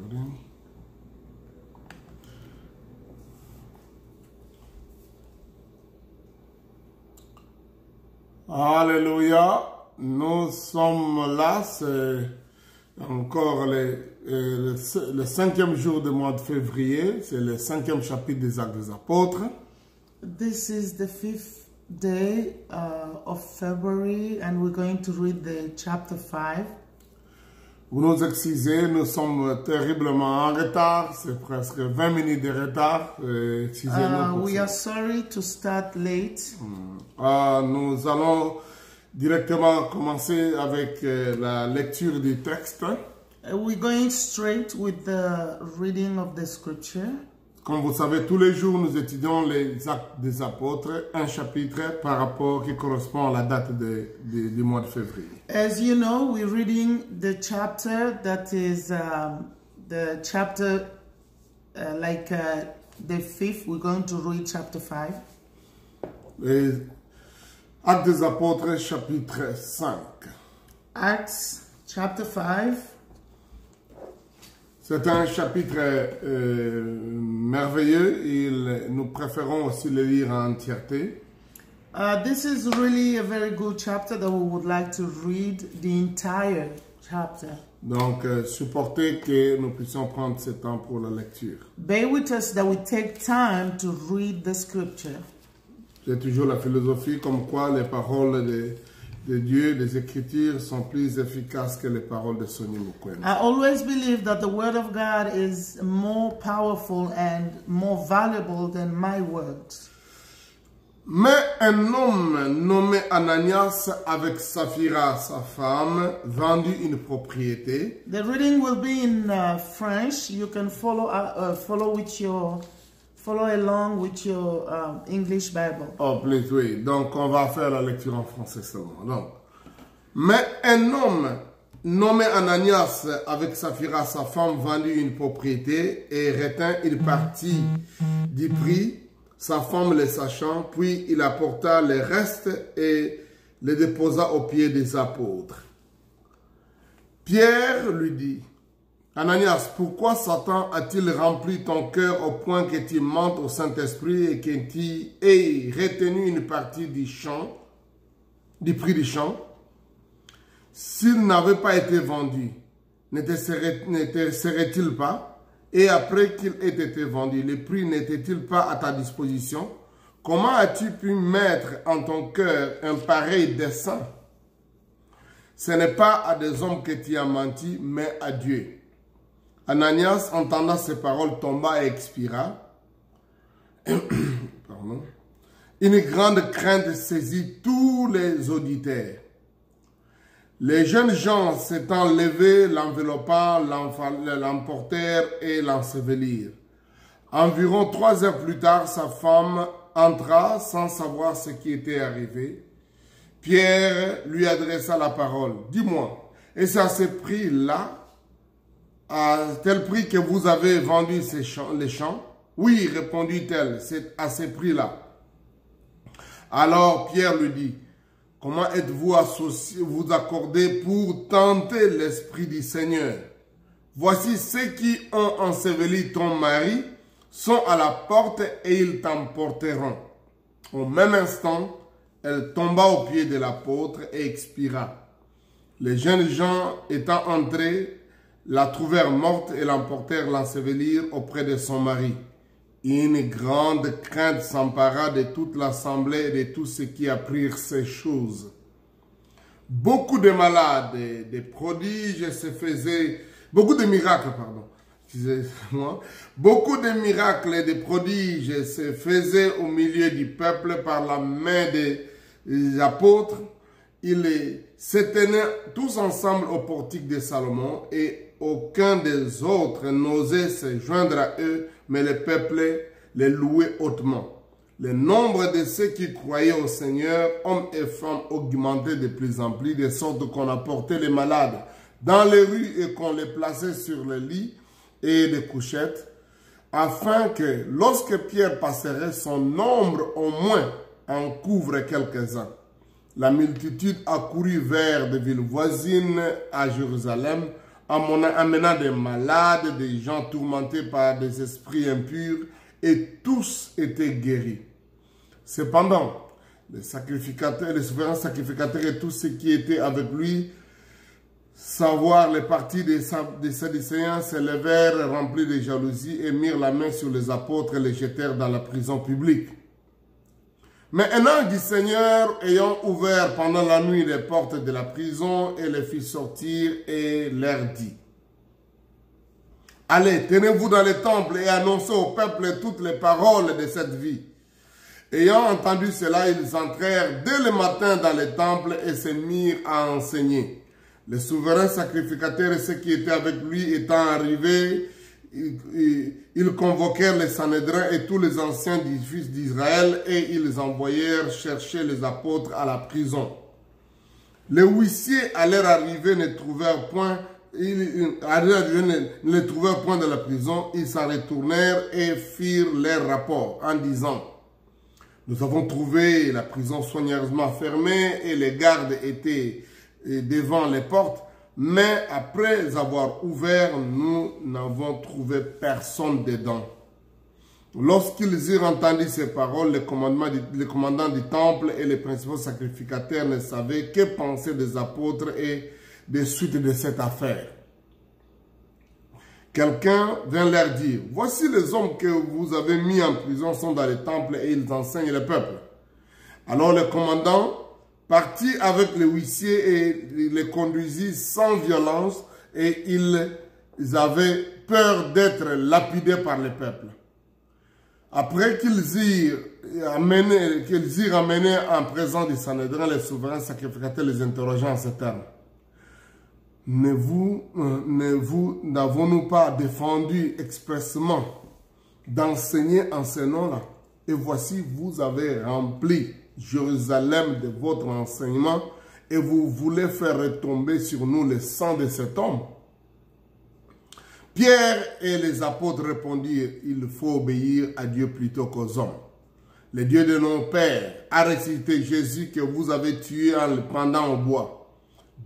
aujourd'hui. Alléluia. Nous sommes là, c'est encore le 5e jour du mois de février, c'est le 5e chapitre des Actes des Apôtres. This is the 5th day of February, and we're going to read the chapter 5. Vous nous excusez, nous sommes terriblement en retard, c'est presque 20 minutes de retard. Excusez-nous. We are sorry to start late. Nous allons directement commencer avec la lecture du texte. We're going straight with the reading of the scripture. Comme vous savez, tous les jours, nous étudions les Actes des Apôtres, un chapitre par rapport qui correspond à la date du mois de février. As you know, we're reading the chapter that is the chapter the 5th. We're going to read chapter 5. Les Actes des Apôtres, chapitre 5. Acts chapter 5. C'est un chapitre merveilleux. Nous préférons aussi le lire en entièreté. This is really a very good chapter that we would like to read the entire chapter. Donc, supportez que nous puissions prendre ce temps pour la lecture. Bear with us that we take time to read the scripture. J'ai toujours la philosophie comme quoi les paroles de Dieu, des Écritures, sont plus efficaces que les paroles de Sonny Mukwege. I always believe that the word of God is more powerful and more valuable than my words. Mais un homme nommé Ananias avec Saphira, sa femme, vendit une propriété. The reading will be in French. You can follow along with your English Bible. Oh, plus, oui. Donc, on va faire la lecture en français seulement. Donc, mais un homme nommé Ananias avec Saphira, sa femme, vendit une propriété et retint une partie du prix, sa femme le sachant, puis il apporta le reste et le déposa aux pieds des apôtres. Pierre lui dit: Ananias, pourquoi Satan a-t-il rempli ton cœur au point que tu mentes au Saint-Esprit et que tu aies retenu une partie du prix du champ? S'il n'avait pas été vendu, ne te serait-il pas? Et après qu'il ait été vendu, le prix n'était-il pas à ta disposition? Comment as-tu pu mettre en ton cœur un pareil dessein? Ce n'est pas à des hommes que tu as menti, mais à Dieu. Ananias, entendant ces paroles, tomba et expira. Pardon. Une grande crainte saisit tous les auditeurs. Les jeunes gens s'étant levés, l'enveloppant, l'emportèrent et l'ensevelirent. Environ 3 heures plus tard, sa femme entra sans savoir ce qui était arrivé. Pierre lui adressa la parole. Dis-moi, est-ce à ce prix-là, à tel prix que vous avez vendu les champs? Oui, répondit-elle, c'est à ce prix-là. Alors Pierre lui dit: comment êtes-vous associés, vous accordez pour tenter l'Esprit du Seigneur? Voici ceux qui ont enseveli ton mari sont à la porte et ils t'emporteront. Au même instant, elle tomba aux pieds de l'apôtre et expira. Les jeunes gens étant entrés, la trouvèrent morte et l'emportèrent l'ensevelir auprès de son mari. Une grande crainte s'empara de toute l'assemblée et de tous ceux qui apprirent ces choses. Beaucoup de malades, des prodiges se faisaient, beaucoup de miracles, excusez-moi, beaucoup de miracles et de prodiges se faisaient au milieu du peuple par la main des apôtres. Ils se tenaient tous ensemble au portique de Salomon et aucun des autres n'osait se joindre à eux, mais le peuple les louait hautement. Le nombre de ceux qui croyaient au Seigneur, hommes et femmes, augmentait de plus en plus, de sorte qu'on apportait les malades dans les rues et qu'on les plaçait sur les lits et des couchettes, afin que lorsque Pierre passerait, son nombre au moins en couvre quelques-uns. La multitude accourut vers des villes voisines à Jérusalem, amenant des malades, des gens tourmentés par des esprits impurs, et tous étaient guéris. Cependant, les sacrificateurs, les souverains sacrificateurs et tous ceux qui étaient avec lui, savoir les partis des Sadducéens, se levèrent remplis de jalousie et mirent la main sur les apôtres et les jetèrent dans la prison publique. Mais un ange du Seigneur, ayant ouvert pendant la nuit les portes de la prison, et les fit sortir et leur dit: allez, tenez-vous dans les temples et annoncez au peuple toutes les paroles de cette vie. Ayant entendu cela, ils entrèrent dès le matin dans les temples et se mirent à enseigner. Les souverains sacrificateurs et ceux qui étaient avec lui étant arrivés, ils convoquèrent les Sanhédrins et tous les anciens des fils d'Israël et ils envoyèrent chercher les apôtres à la prison. Les huissiers, à leur arrivée, ne trouvèrent point de la prison. Ils s'en retournèrent et firent leur rapport en disant: nous avons trouvé la prison soigneusement fermée et les gardes étaient devant les portes, mais après avoir ouvert, nous n'avons trouvé personne dedans. Lorsqu'ils eurent entendu ces paroles, les commandants du temple et les principaux sacrificateurs ne savaient que penser des apôtres et des suites de cette affaire. Quelqu'un vint leur dire: voici les hommes que vous avez mis en prison sont dans les temples et ils enseignent le peuple. Alors le commandant partit avec les huissiers et les conduisit sans violence, et ils avaient peur d'être lapidés par le peuple. Après qu'ils eurent amené en présence du Sanhédrin, les souverains sacrificateurs les interrogeant en ces termes: n'avons-nous pas défendu expressément d'enseigner en ce nom-là? Et voici, vous avez rempli Jérusalem de votre enseignement et vous voulez faire retomber sur nous le sang de cet homme. Pierre et les apôtres répondirent: il faut obéir à Dieu plutôt qu'aux hommes. Le Dieu de nos pères a ressuscité Jésus que vous avez tué en le pendant au bois.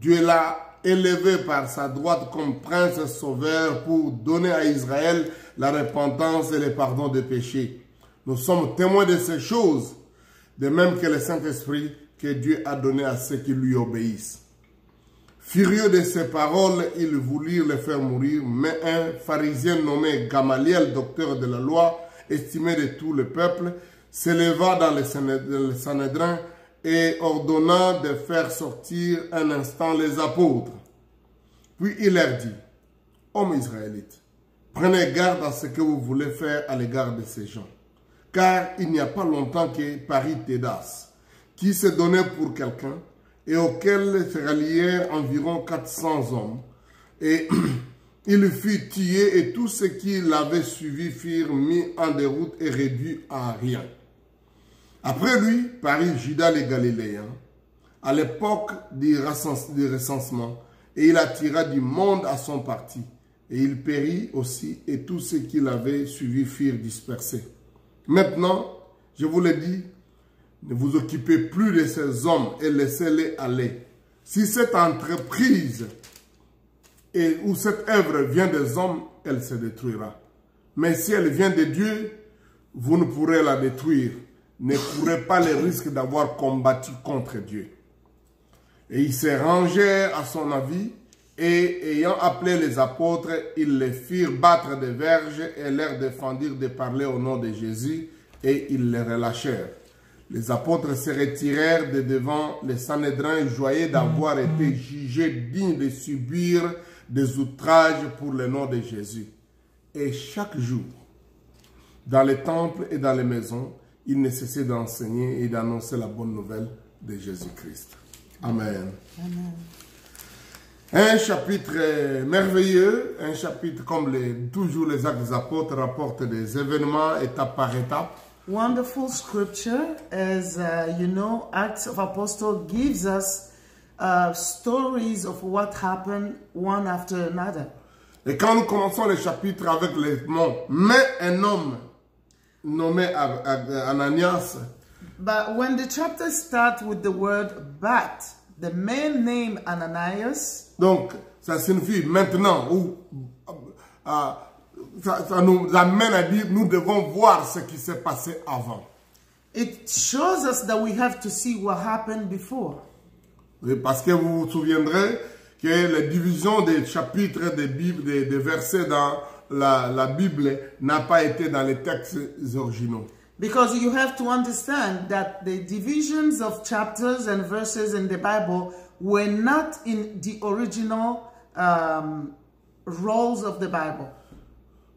Dieu l'a élevé par sa droite comme prince sauveur pour donner à Israël la repentance et le pardon des péchés. Nous sommes témoins de ces choses, de même que le Saint-Esprit que Dieu a donné à ceux qui lui obéissent. Furieux de ces paroles, ils voulurent le faire mourir, mais un pharisien nommé Gamaliel, docteur de la loi, estimé de tout le peuple, s'éleva dans le Sanhédrin et ordonna de faire sortir un instant les apôtres. Puis il leur dit: hommes israélites, prenez garde à ce que vous voulez faire à l'égard de ces gens. Car il n'y a pas longtemps que Paris Tédas, qui se donnait pour quelqu'un, et auquel se rallièrent environ 400 hommes, et il fut tué, et tous ceux qui l'avaient suivi furent mis en déroute et réduits à rien. Après lui, parut Judas les Galiléens, à l'époque du recensement, et il attira du monde à son parti, et il périt aussi, et tous ceux qui l'avaient suivi furent dispersés. Maintenant, je vous le dis, ne vous occupez plus de ces hommes et laissez-les aller. Si cette entreprise ou cette œuvre vient des hommes, elle se détruira. Mais si elle vient de Dieu, vous ne pourrez la détruire. Ne courez pas le risque d'avoir combattu contre Dieu. Et ils se rangèrent à son avis, et ayant appelé les apôtres, ils les firent battre des verges et leur défendirent de parler au nom de Jésus, et ils les relâchèrent. Les apôtres se retirèrent de devant les Sanhédrins, joyeux d'avoir été jugés dignes de subir des outrages pour le nom de Jésus. Et chaque jour, dans les temples et dans les maisons, ils ne cessaient d'enseigner et d'annoncer la bonne nouvelle de Jésus-Christ. Amen. Amen. Un chapitre merveilleux, un chapitre comme toujours les Actes des Apôtres rapportent des événements étape par étape. Wonderful scripture, as you know, Acts of Apostles gives us stories of what happened one after another. Et quand nous commençons le chapitre avec les mots « mais un homme nommé Ananias », but when the chapter starts with the word "but," the man named Ananias. Donc, ça signifie maintenant, ou ça nous amène à dire nous devons voir ce qui s'est passé avant. It shows us that we have to see what happened before. Oui, parce que vous vous souviendrez que la division des chapitres des versets dans la Bible n'a pas été dans les textes originaux. Because you have to understand that the divisions of chapters and verses in the Bible were not in the original roles of the Bible.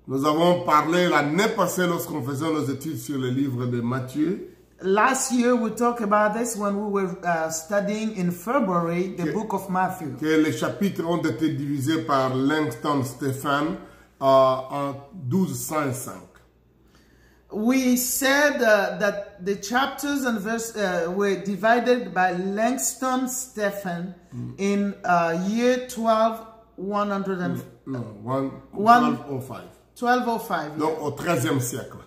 Nous avons parlé l'année passée lorsqu'on faisait nos études sur le livre de Matthieu. Last year we talked about this when we were studying in February the book of Matthew. Que les chapitres ont été divisés par Langston Stephen en 1205. We said that the chapters and verses were divided by Langston Stephen in year 1205. 1205. Donc au 13e siècle.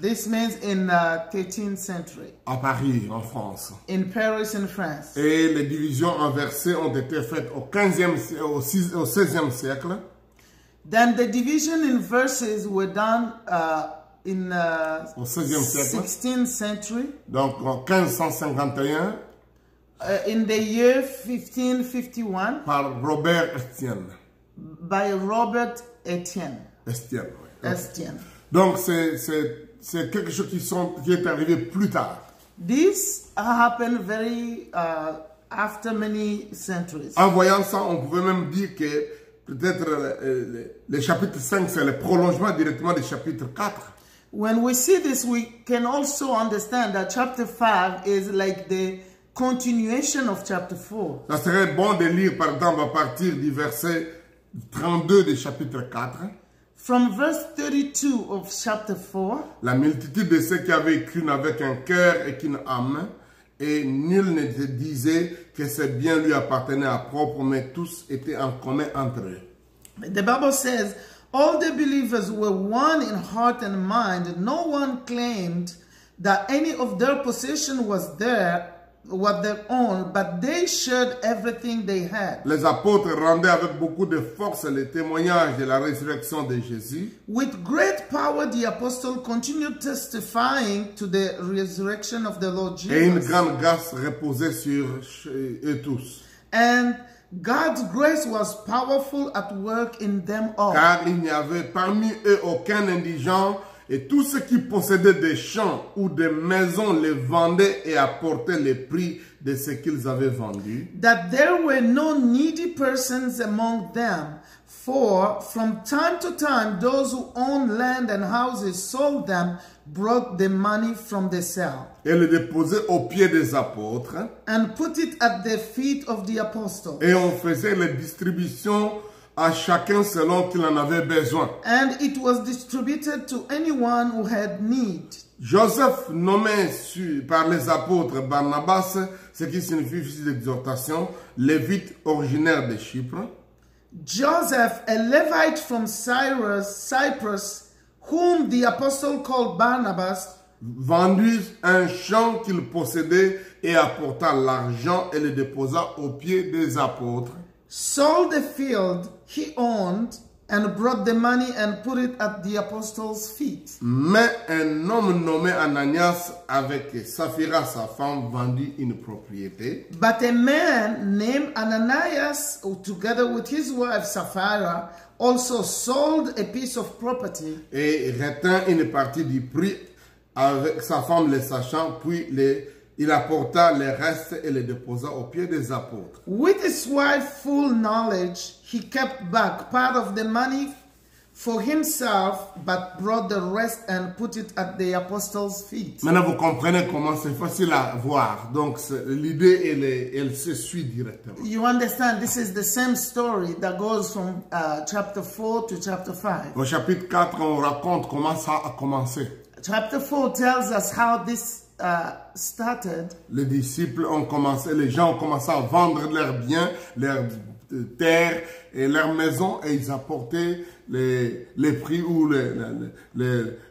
This means in 13th century. À Paris, en France. In Paris, in France. Et les divisions en versets ont été faites au 16e siècle. Then the division in verses were done in au 16e siècle. 16th century. Donc en 1551. In the year 1551. Par Robert Estienne. By Robert Estienne. Estienne, oui. Estienne. Donc c'est quelque chose qui est arrivé plus tard. This happened very after many centuries. En voyant ça, on pouvait même dire que peut-être le chapitre 5, c'est le prolongement directement du chapitre 4. When we see this, we can also understand that chapter 5 is like the continuation of chapter 4. Ça serait bon de lire, par exemple, à partir du verset 32 du chapitre 4. From verse 32 of chapter 4. La multitude de ceux qui avaient cru n'avaient qu'un cœur et qu'une âme, et nul ne se disait que ses biens lui appartenaient à propre, mais tous étaient en commun entre eux. The Bible says, all the believers were one in heart and mind. No one claimed that any of their possession was their own, but they shared everything they had. Les apôtres rendaient avec beaucoup de force le témoignage de la résurrection de Jésus. With great power, the apostle continued testifying to the resurrection of the Lord Jesus. Et une grande grâce reposait sur eux tous. And God's grace was powerful at work in them all. Car il n'y avait parmi eux aucun indigent, et tous ceux qui possédaient des champs ou des maisons les vendaient et apportaient le prix de ce qu'ils avaient vendu. That there were no needy persons among them, for from time to time those who owned land and houses sold them, brought the money from the sale, Et le déposaient aux pieds des apôtres. and put it at the feet of the apostles. Et on faisait les distributions à chacun selon qu'il en avait besoin. And it was distributed to anyone who had need. Joseph nommé par les apôtres Barnabas, ce qui signifie fils d'exhortation, lévite originaire de Chypre. Joseph, a Levite from Cyprus, whom the apostle called Barnabas, vendit un champ qu'il possédait et apporta l'argent et le déposa aux pieds des apôtres. sold the field he owned and brought the money and put it at the apostles' feet. Mais un homme nommé Ananias avec Saphira sa femme vendit une propriété. But a man named Ananias, together with his wife Sapphira, also sold a piece of property. Et retint une partie du prix avec sa femme le sachant, puis il apporta le reste et le déposa aux pieds des apôtres. With his wife's full knowledge, he kept back part of the money for himself, but brought the rest and put it at the apostles' feet. Maintenant, vous comprenez comment c'est facile à voir. Donc, l'idée, elle se suit directement. You understand, this is the same story that goes from chapter 4 to chapter 5. Au chapitre 4, on raconte comment ça a commencé. Chapter 4 tells us how this started. Les disciples ont commencé, les gens ont commencé à vendre leurs biens, leurs terres et leurs maisons, et ils apportaient les prix ou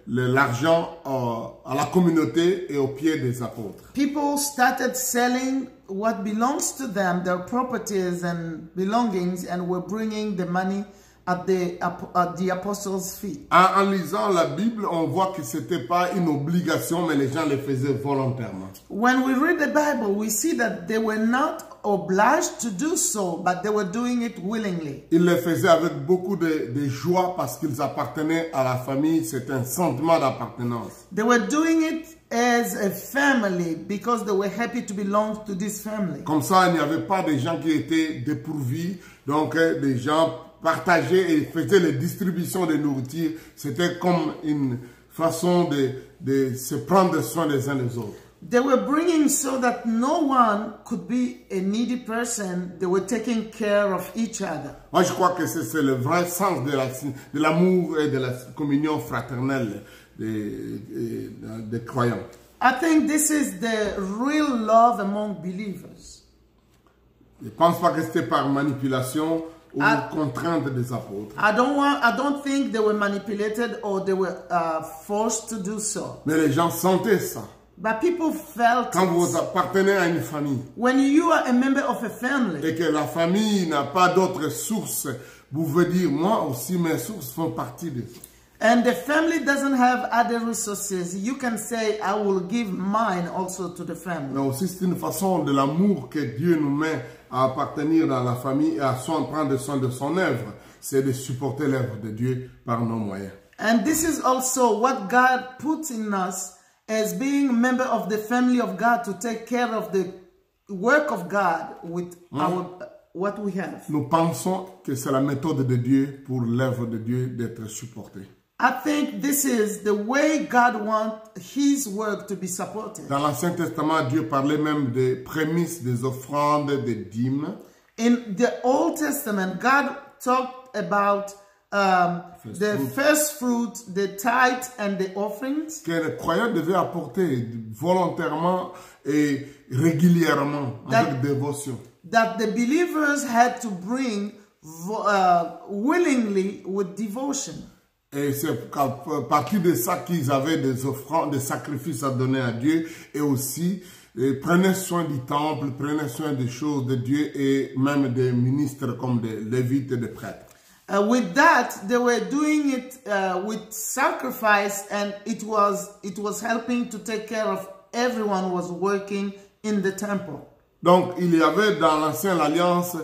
l'argent à la communauté et aux pieds des apôtres. People started selling what belongs to them, their properties and belongings, and were bringing the money at the apostles' feet. En lisant la Bible, on voit que c'était pas une obligation, mais les gens le faisaient volontairement. When we read the Bible, we see that they were not obliged to do so, but they were doing it willingly. Ils le faisaient avec beaucoup de joie parce qu'ils appartenaient à la famille. C'est un sentiment d'appartenance. They were doing it as a family because they were happy to belong to this family. Comme ça, il n'y avait pas de gens qui étaient dépourvus. Donc, des gens partageaient et faisaient les distributions de nourriture. C'était comme une façon de se prendre soin des uns des autres. They were bringing so that no one could be a needy person. They were taking care of each other. Moi, je crois que c'est le vrai sens de l'amour et de la communion fraternelle des croyants. I think this is the real love among believers. Je ne pense pas que c'était par manipulation ou contrainte des apôtres. I don't think they were manipulated or they were forced to do so. Mais les gens sentaient ça. But people felt Quand vous appartenez à une famille when you are a member of a family et que la famille n'a pas d'autres sources, vous pouvez dire, moi aussi mes sources font partie de ça. and the family doesn't have other resources, you can say, I will give mine also to the family. Mais aussi c'est une façon de l'amour que Dieu nous met à appartenir dans la famille et à prendre soin de son œuvre. C'est de supporter l'œuvre de Dieu par nos moyens. And this is also what God puts in us as being a member of the family of God, to take care of the work of God with what we have. Nous pensons que c'est la méthode de Dieu pour l'œuvre de Dieu d'être supportée. I think this is the way God wants His work to be supported. Dans l'Ancien Testament, Dieu parlait même des prémices, des offrandes, des dîmes. In the Old Testament, God talked about the first fruit, the tithe, and the offerings. Que les croyants devaient apporter volontairement et régulièrement, avec dévotion. That the believers had to bring willingly with devotion. Et c'est à partir de ça qu'ils avaient des offrandes, des sacrifices à donner à Dieu et aussi prenaient soin du temple, prenaient soin des choses de Dieu et même des ministres comme des lévites et des prêtres. With that, they were doing it with sacrifice, and it was helping to take care of everyone who was working in the temple. Donc, il y avait dans l'Ancienne Alliance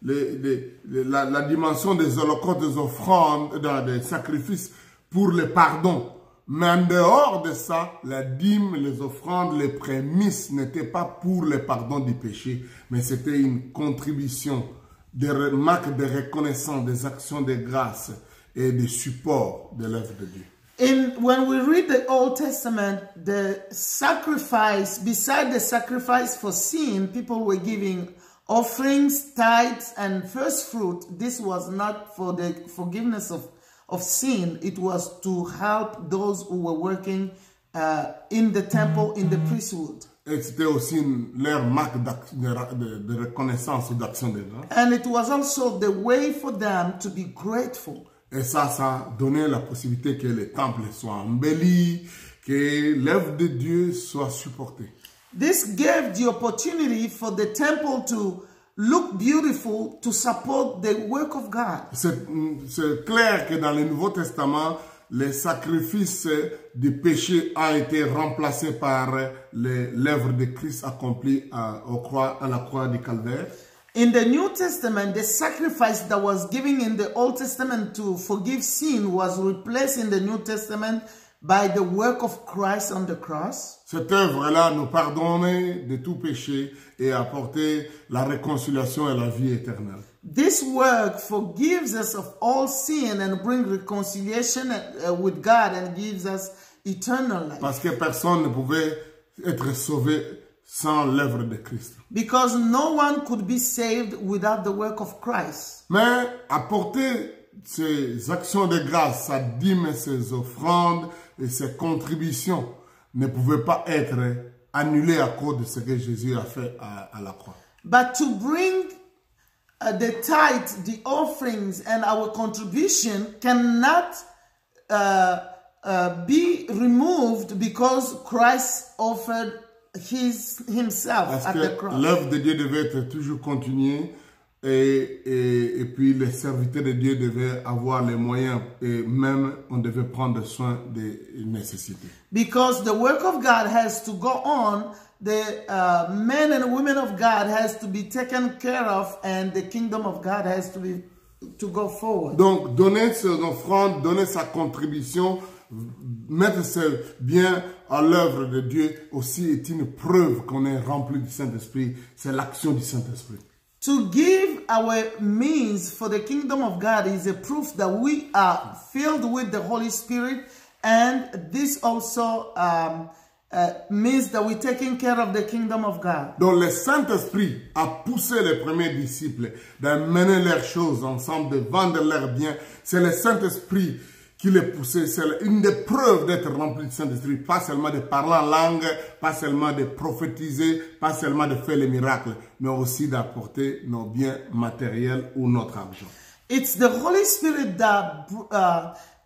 la dimension des holocaustes, des offrandes, des sacrifices pour le pardon. Mais en dehors de ça, la dîme, les offrandes, les prémices n'étaient pas pour le pardon du péché, mais c'était une contribution, des marques de reconnaissance, des actions de grâce et de support de l'œuvre de Dieu. When we read the Old Testament, the sacrifice, beside the sacrifice for sin, people were giving offerings, tithes, and first fruit. This was not for the forgiveness of sin. It was to help those who were working in the temple, in the priesthood. Et c'était aussi leur marque de reconnaissance et d'action de grâce. And it was also the way for them to be grateful. Et ça donnait la possibilité que les temples soient embellis, que l'œuvre de Dieu soit supportée. This gave the opportunity for the temple to look beautiful, to support the work of God. C'est clair que dans le Nouveau Testament, le sacrifice du péché a été remplacé par l'œuvre de Christ accomplie à la croix du Calvaire. In the New Testament, the sacrifice that was given in the Old Testament to forgive sin was replaced in the New Testament by the work of Christ on the cross. Cette œuvre-là nous pardonne de tout péché et apporter la réconciliation et la vie éternelle. This work forgives us of all sin and brings reconciliation with God and gives us eternal life. Parce que personne ne pouvait être sauvé sans l'œuvre de Christ. Because no one could be saved without the work of Christ. Mais apporter ces actions de grâce, sa dîme, ses offrandes et ses contributions ne pouvaient pas être annulées à cause de ce que Jésus a fait à la croix. But to bring the tithe, the offerings, and our contribution cannot be removed because Christ offered himself Parce at the que cross. l'œuvre de Dieu devait être toujours continuée et puis les serviteurs de Dieu devaient avoir les moyens et même on devait prendre soin des nécessités. Because the work of God has to go on, the men and women of God has to be taken care of, and the kingdom of God has to go forward. Donc, donner son offrande, donner sa contribution, mettre ses biens à l'œuvre de Dieu aussi est une preuve qu'on est rempli du Saint-Esprit. C'est l'action du Saint-Esprit. To give our means for the kingdom of God is a proof that we are filled with the Holy Spirit, and this also means that we're taking care of the kingdom of God. Donc, le Saint-Esprit a poussé les premiers disciples de mener leurs choses ensemble, de vendre leurs biens. C'est le Saint-Esprit qui les poussait. C'est une des preuves d'être rempli du Saint-Esprit. Pas seulement de parler en langue, pas seulement de prophétiser, pas seulement de faire les miracles, mais aussi d'apporter nos biens matériels ou notre argent. It's the Holy Spirit that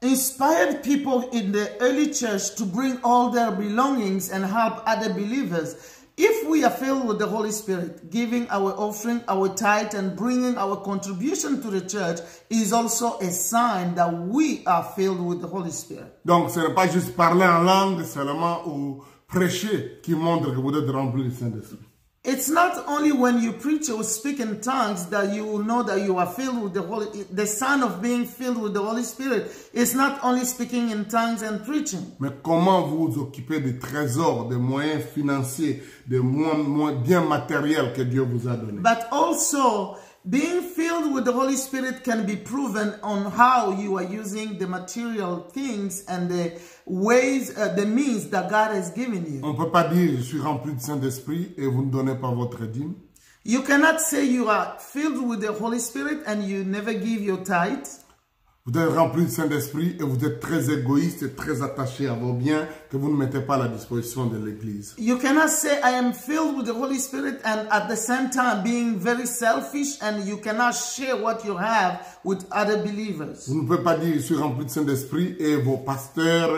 inspired people in the early church to bring all their belongings and help other believers. If we are filled with the Holy Spirit, giving our offering, our tithe, and bringing our contribution to the church is also a sign that we are filled with the Holy Spirit. Donc, ce n'est pas juste parler en langue seulement ou prêcher qui montre que vous êtes rempli du Saint-Esprit. It's not only when you preach or speak in tongues that you will know that you are filled with the sign of being filled with the Holy Spirit. It's not only speaking in tongues and preaching. Mais comment vous vous occupez des trésors, des moyens financiers, des biens matériels que Dieu vous a donnés. But also, being filled with the Holy Spirit can be proven on how you are using the material things and the ways, the means that God has given you. On ne peut pas dire, je suis rempli du Saint-Esprit et vous ne donnez pas votre dîme. You cannot say you are filled with the Holy Spirit and you never give your tithe. Vous êtes rempli du Saint-Esprit et vous êtes très égoïste et très attaché à vos biens que vous ne mettez pas à la disposition de l'Église. You cannot say, I am filled with the Holy Spirit and at the same time being very selfish, and you cannot share what you have with other believers. Vous ne pouvez pas dire, je suis rempli du Saint-Esprit et vos pasteurs,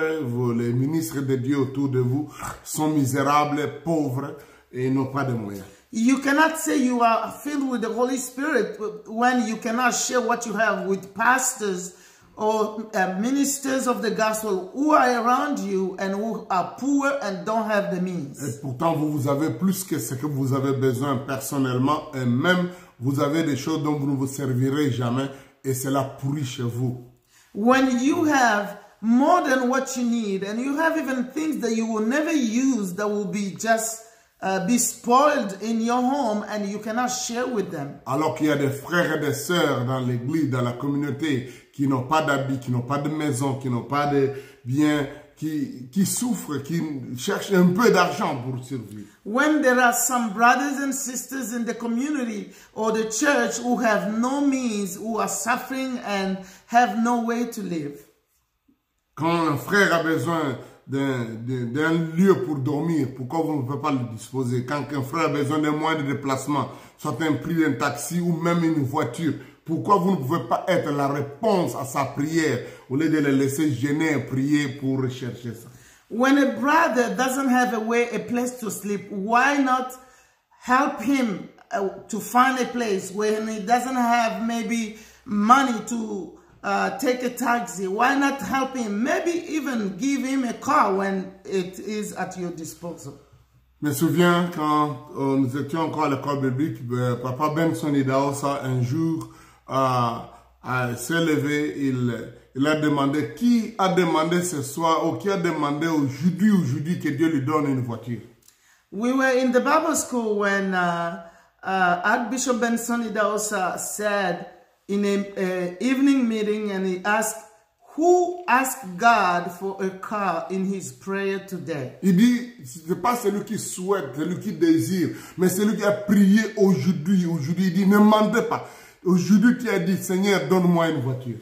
les ministres de Dieu autour de vous sont misérables, pauvres et n'ont pas de moyens. You cannot say you are filled with the Holy Spirit when you cannot share what you have with pastors or ministers of the gospel who are around you and who are poor and don't have the means. Et pourtant, vous avez plus que ce que vous avez besoin personnellement et même vous avez des choses dont vous ne vous servirez jamais et cela pourrit chez vous. When you have more than what you need and you have even things that you will never use that will be just be spoiled in your home and you cannot share with them. Alors qu'il y a des frères et des sœurs dans l'église, dans la communauté, qui n'ont pas d'habits, qui n'ont pas de maison, qui n'ont pas de biens, qui souffrent, qui cherchent un peu d'argent pour survivre. When there are some brothers and sisters in the community or the church who have no means, who are suffering and have no way to live. Quand un frère a besoin d'un lieu pour dormir, pourquoi vous ne pouvez pas le disposer? Quand un frère a besoin d'un moyen de déplacement, soit un prix d'un taxi ou même une voiture, pourquoi vous ne pouvez pas être la réponse à sa prière au lieu de le laisser gêner et prier pour rechercher ça? When a brother doesn't have a place to sleep, why not help him to find a place when he doesn't have maybe money to take a taxi? Why not help him? Maybe even give him a car when it is at your disposal. Je me souviens quand nous étions encore à l'école biblique, Papa Benson Idahosa un jour s'est levé, il a demandé, qui a demandé ce soir ou qui a demandé aujourd'hui que Dieu lui donne une voiture? We were in the Bible school when Archbishop Benson Idahosa said in an evening meeting, and he asked, who asked God for a car in his prayer today? Il dit, ce n'est pas celui qui souhaite, celui qui désire, mais celui qui a prié aujourd'hui. Il dit, ne demandez pas. Aujourd'hui, tu as dit, Seigneur, donne-moi une voiture.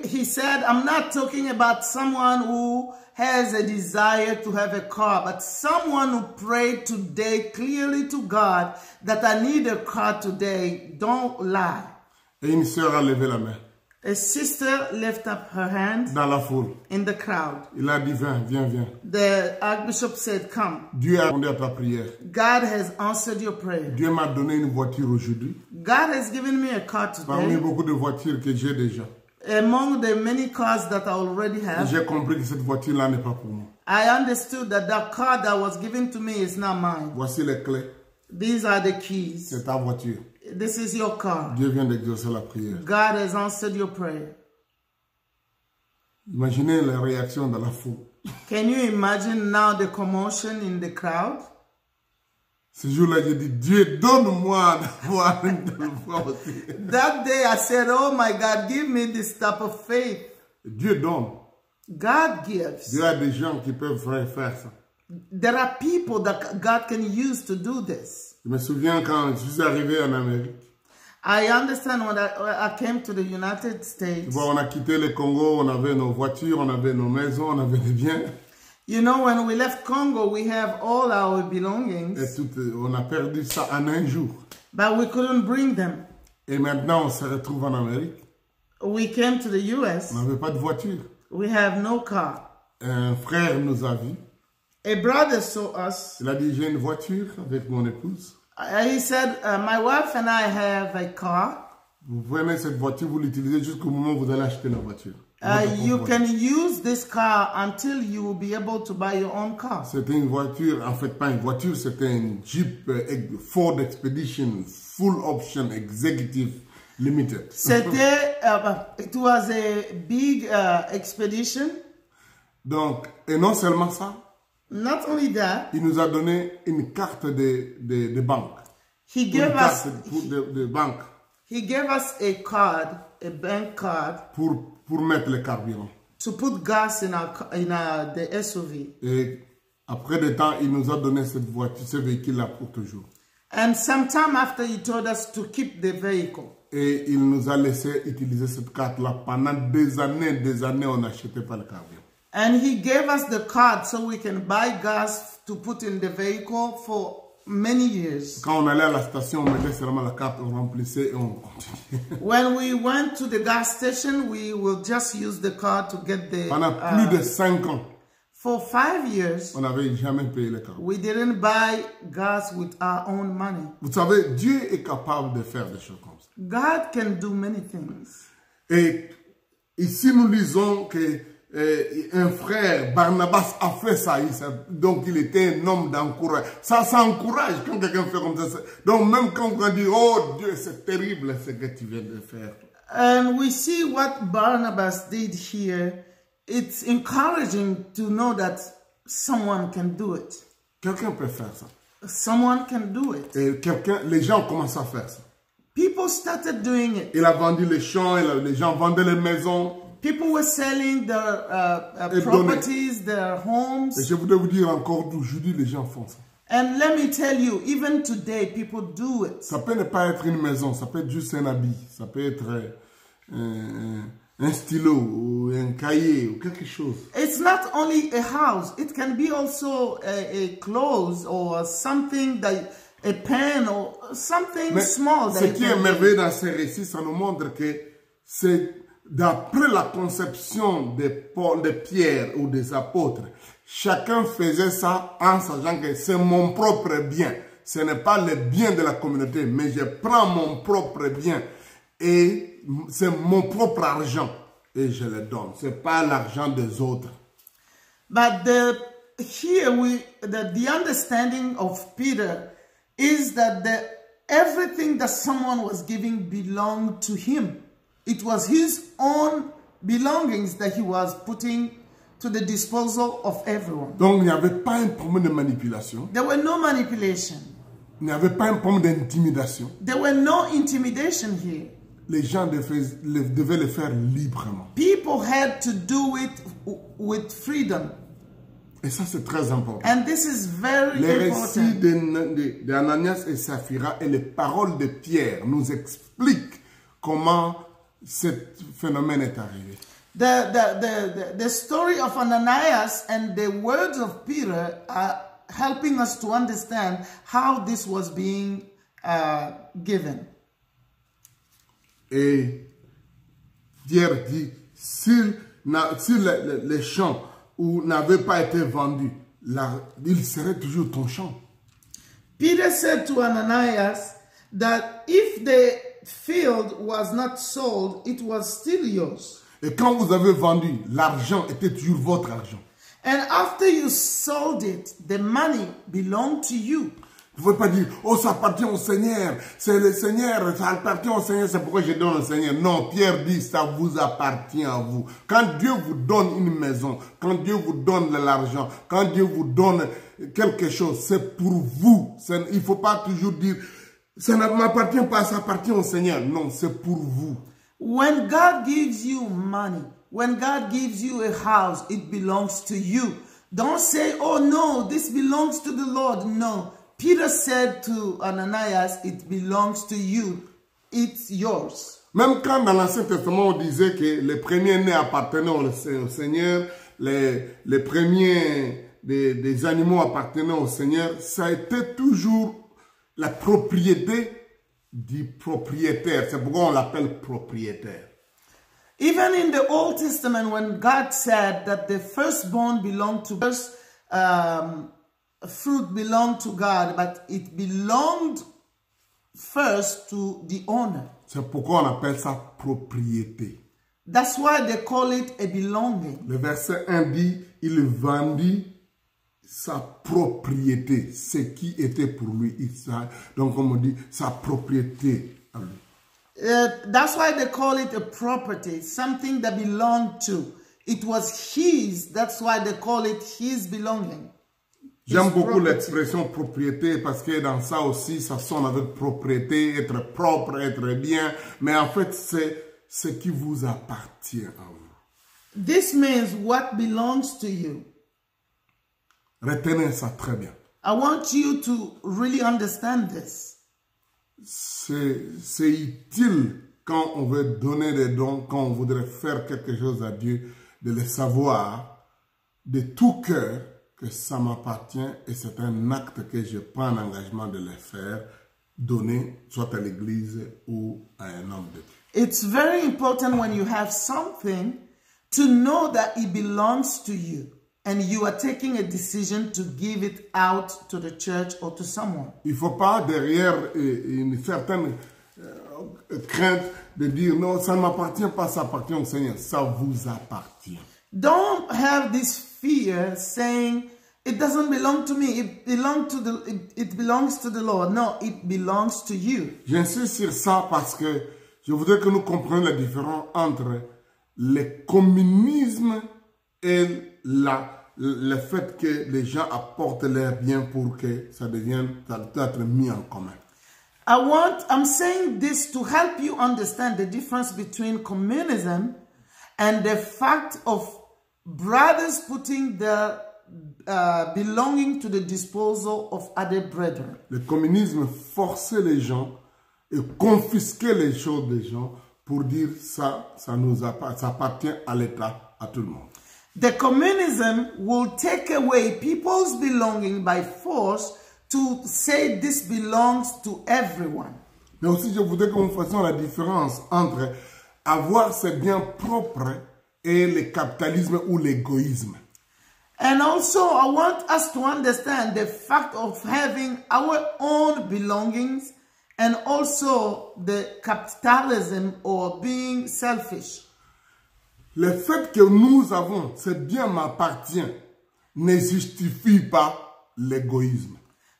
He said, I'm not talking about someone who has a desire to have a car, but someone who prayed today clearly to God that I need a car today. Don't lie. Et une sœur a levé la main. A sister lifted up her hand dans la foule. in the crowd. Il a dit, viens. The Archbishop said, come. Dieu a répondu à ta prière. God has answered your prayer. Dieu m'a donné une voiture aujourd'hui. God has given me a car Parmi today. beaucoup de voitures que j'ai déjà. Among the many cars that I already have, J'ai compris que cette voiture-là n'est pas pour moi. I understood that that car that was given to me is not mine. Voici les clés. These are the keys. C'est ta voiture. This is your car. Dieu vient d'exaucer la prière. God has answered your prayer. Imaginez la réaction de la foule. Can you imagine now the commotion in the crowd? Ce jour-là, j'ai dit, Dieu, donne-moi d'avoir une telle voiture. That day I said, oh my God, give me this type of faith. Dieu donne. God gives. Dieu a des gens qui peuvent faire ça. There are people that God can use to do this. Je me souviens quand je suis arrivé en Amérique. I understand when I came to the United Tu States. vois, on a quitté le Congo, on avait nos voitures, on avait nos maisons, on avait des biens. You know, when we left Congo, we have all our Et belongings, tout, on a perdu ça en un jour. but we couldn't bring them. Et maintenant, on se retrouve en Amérique. We came to the US. On n'avait pas de voiture. We have no car. Un frère nous a vus. A brother saw us. Il a dit, j'ai une voiture avec mon épouse. He said, my wife and I have a car. Vous prenez cette voiture, vous l'utilisez jusqu'au moment où vous allez acheter la voiture. You can use this car until you will be able to buy your own car. C'était une voiture, en fait pas une voiture, c'était une Jeep Ford Expedition Full Option Executive Limited. C'était, it was a big expedition. Donc, et non seulement ça, Not only that, il nous a donné une carte de banque. he Une gave us carte de banque he gave us a card, a bank card, pour mettre le carburant. to put gas in the SUV. Et après des temps, il nous a donné cette voiture, ce véhicule-là pour toujours. And sometime after, he told us to keep the vehicle. Et il nous a laissé utiliser cette carte-là pendant des années, on n'achetait pas le carburant. And he gave us the card so we can buy gas to put in the vehicle for many years. Quand on allait à la station, on mettait seulement la carte, on remplissait et on continuait. When we went to the gas station, we will just use the card to get the... Pendant plus de 5 ans, For 5 years, on n'avait jamais payé le carburant. we didn't buy gas with our own money. Vous savez, Dieu est capable de faire des choses comme ça. God can do many things. Et ici, nous lisons que un frère, Barnabas, a fait ça. Donc, il était un homme d'encouragement. Ça encourage quand quelqu'un fait comme ça. Donc, même quand on dit, oh Dieu, c'est terrible ce que tu viens de faire. And we see what Barnabas did here. It's encouraging to know that someone can do it. Quelqu'un peut faire ça. Someone can do it. Et les gens commencent à faire ça. People started doing it. Il a vendu les champs, les gens vendaient les maisons. People were selling their properties, their homes. Et je voudrais vous dire encore d'aujourd'hui, les gens font ça. And let me tell you, even today, people do it. Ça peut ne pas être une maison, ça peut être juste un habit, ça peut être un stylo ou un cahier ou quelque chose. It's not only a house, it can be also a clothes or something that, a pen or something small. Ce qui est merveilleux dans ces récits, ça nous montre que c'est d'après la conception de Pierre ou des apôtres, chacun faisait ça en sachant que c'est mon propre bien. Ce n'est pas le bien de la communauté, mais je prends mon propre bien et c'est mon propre argent et je le donne. Ce n'est pas l'argent des autres. But here the understanding of Peter is that everything that someone was giving belonged to him. It was his own belongings that he was putting to the disposal of everyone. Donc il n'y avait pas un problème de manipulation. There were no manipulation. Il n'y avait pas un problème d'intimidation. There were no intimidation here. Les gens devaient le faire librement. People had to do it with freedom. Et ça, c'est très important. And this is very Les important. récits d'Ananias et Saphira et les paroles de Pierre nous expliquent comment ce phénomène est arrivé. The story of Ananias and the words of Peter are helping us to understand how this was being given. Et Pierre dit, si les champs n'avaient pas été vendus, il serait toujours ton champ. Peter said to Ananias that if the field was not sold, it was still yours. Et quand vous avez vendu, l'argent était toujours votre argent. And after you sold it, the money belonged to you. Vous ne pouvez pas dire, oh, ça appartient au Seigneur. C'est le Seigneur, ça appartient au Seigneur, c'est pourquoi je donne au Seigneur. Non, Pierre dit, ça vous appartient à vous. Quand Dieu vous donne une maison, quand Dieu vous donne de l'argent, quand Dieu vous donne quelque chose, c'est pour vous. Il ne faut pas toujours dire, ça ne m'appartient pas, ça appartient au Seigneur. Non, c'est pour vous. When God gives you money, when God gives you a house, it belongs to you. Don't say, oh no, this belongs to the Lord. No. Peter said to Ananias, it belongs to you. It's yours. Même quand dans l'Ancien Testament, on disait que les premiers-nés appartenaient au Seigneur, les premiers des animaux appartenaient au Seigneur, ça a été toujours la propriété du propriétaire. C'est pourquoi on l'appelle propriétaire. Even in the Old Testament, when God said that the firstborn belonged to us, fruit belonged to God, but it belonged first to the owner. C'est pourquoi on appelle ça propriété. That's why they call it a belonging. Le verset 1 dit, il vendit sa propriété, ce qui était pour lui. Donc on dit sa propriété à lui. That's why they call it a property, something that belonged to. It was his, that's why they call it his belonging. J'aime beaucoup l'expression propriété parce que dans ça aussi, ça sonne avec propriété, être propre, être bien. Mais en fait, c'est ce qui vous appartient à vous. This means what belongs to you. Retenez ça très bien. I want you to really understand this. C'est utile quand on veut donner des dons, quand on voudrait faire quelque chose à Dieu, de le savoir de tout cœur que ça m'appartient et c'est un acte que je prends l'engagement de le faire, donner soit à l'église ou à un homme de Dieu. It's very important when you have something to know that it belongs to you and you are taking a decision to give it out to the church or to someone. Il ne faut pas derrière une certaine crainte de dire non, ça ne m'appartient pas, ça appartient au Seigneur. Ça vous appartient. Don't have this fear saying it doesn't belong to me, it belongs to the Lord. No, it belongs to you. J'insiste sur ça parce que je voudrais que nous comprenions la différence entre le communisme et le fait que les gens apportent leurs biens pour que ça devienne, ça doit être mis en commun. I'm saying this to help you understand the difference between communism and the fact of brothers putting their belonging to the disposal of other brethren. Le communisme forçait les gens et confisquait les choses des gens pour dire ça appartient à l'État, à tout le monde. The communism will take away people's belonging by force to say this belongs to everyone. Mais aussi, je voudrais que nous fassions la différence entre avoir ses biens propres et le capitalisme ou l'égoïsme. And also, I want us to understand the fact of having our own belongings and also the capitalism or being selfish. Le fait que nous avons, ce bien m'appartient, ne justifie pas l'égoïsme.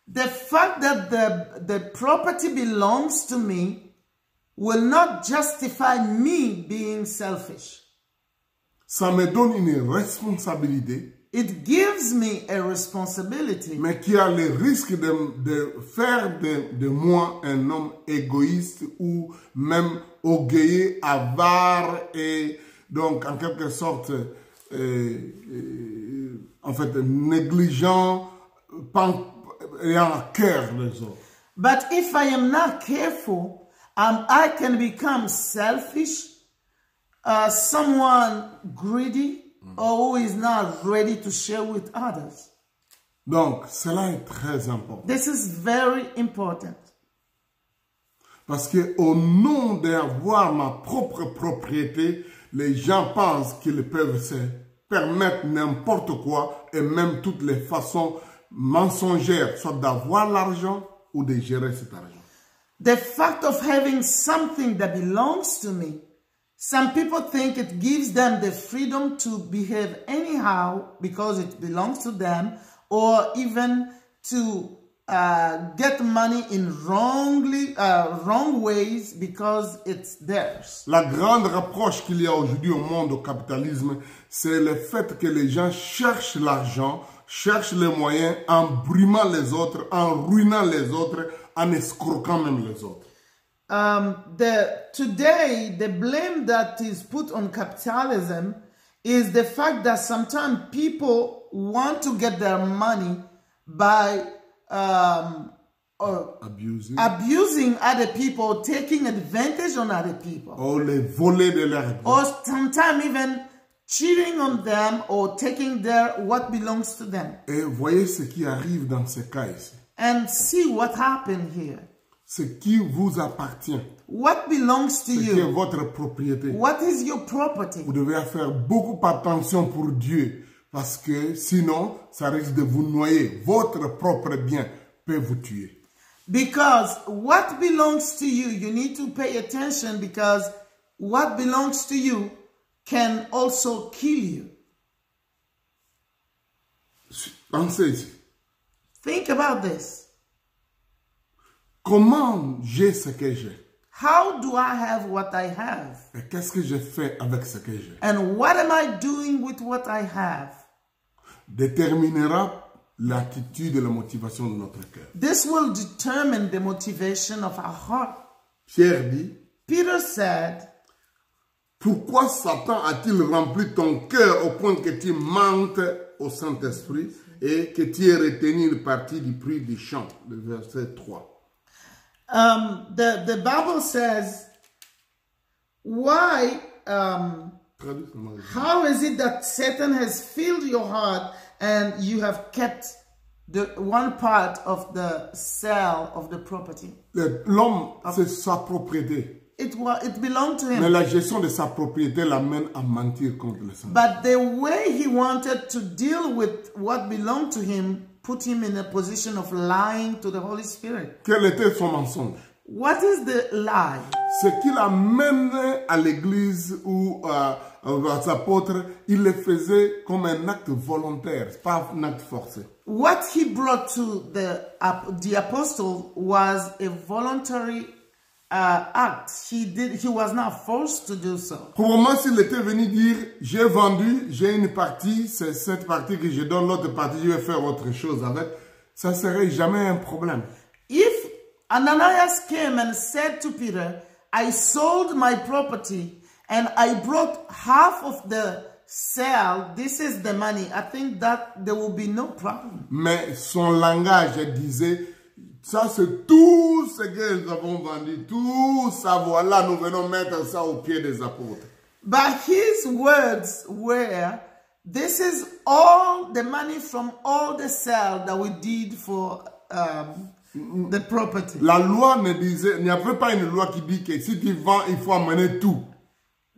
The fact that the property belongs to me will not justify me being selfish. Ça me donne une responsabilité. It gives me a responsibility. Mais qui a le risque de faire de moi un homme égoïste ou même orgueilleux, avare et donc en quelque sorte en fait négligent, ayant à cœur les autres. But if I am not careful, I can become selfish, someone greedy, or who is not ready to share with others. Donc, cela est très important. This is very important. Parce que au nom d'avoir ma propre propriété, les gens pensent qu'ils peuvent se permettre n'importe quoi et même toutes les façons mensongères, soit d'avoir l'argent ou de gérer cet argent. The fact of having something that belongs to me, some people think it gives them the freedom to behave anyhow because it belongs to them, or even to get money in wrong ways because it's theirs. La grande reproche qu'il y a aujourd'hui au monde, au capitalisme, c'est le fait que les gens cherchent l'argent, cherchent les moyens en brimant les autres, en ruinant les autres, en escroquant même les autres. Today, the blame that is put on capitalism is the fact that sometimes people want to get their money by abusing other people, taking advantage on other people. Ou les voler de leur bien. Or sometimes even cheating on them or taking what belongs to them. Et voyez ce qui arrive dans ce cas ici. And see what happened here. Ce qui vous appartient. What belongs to Ce qui est you? votre propriété. What is your property? Vous devez faire beaucoup attention pour Dieu. Parce que sinon, ça risque de vous noyer. Votre propre bien peut vous tuer. Because what belongs to you, you need to pay attention, because what belongs to you can also kill you. Pensez ici. Think about this. Comment j'ai ce que j'ai? How do I have what I have? Et qu'est-ce que je fais avec ce que j'ai? And what am I doing with what I have? Déterminera l'attitude et la motivation de notre cœur. This will determine the motivation of our heart. Pierre dit, Peter said, pourquoi Satan a-t-il rempli ton cœur au point que tu mentes au Saint-Esprit et que tu aies retenu une partie du prix du chant? Le verset 3. The Bible says, why, how is it that Satan has filled your heart and you have kept the one part of the sale of the property? L'homme, c'est sa propriété. It belonged to Mais him. la gestion de sa propriété l'amène à mentir contre le Saint. But the way he wanted to deal with what belonged to him put him in a position of lying to the Holy Spirit. Quel était son mensonge? What is the lie? C'est qu'il amène à l'église ou aux apôtres, il le faisait comme un acte volontaire, pas un acte forcé. What he brought to the apostle was a voluntary act. He was not forced to do so. Pour le moment, s'il était venu dire, j'ai vendu, j'ai une partie, c'est cette partie que je donne, l'autre partie, je vais faire autre chose avec, ça serait jamais un problème. If Ananias came and said to Peter, I sold my property and I brought half of the sale, this is the money, I think that there will be no problem. Mais son langage disait, ça c'est tout ce que nous avons vendu, tout ça, voilà, nous venons mettre ça au pied des apôtres. But his words were, this is all the money from all the sale that we did for the property. La loi ne disait, il n'y avait pas une loi qui dit que si tu vends, il faut amener tout.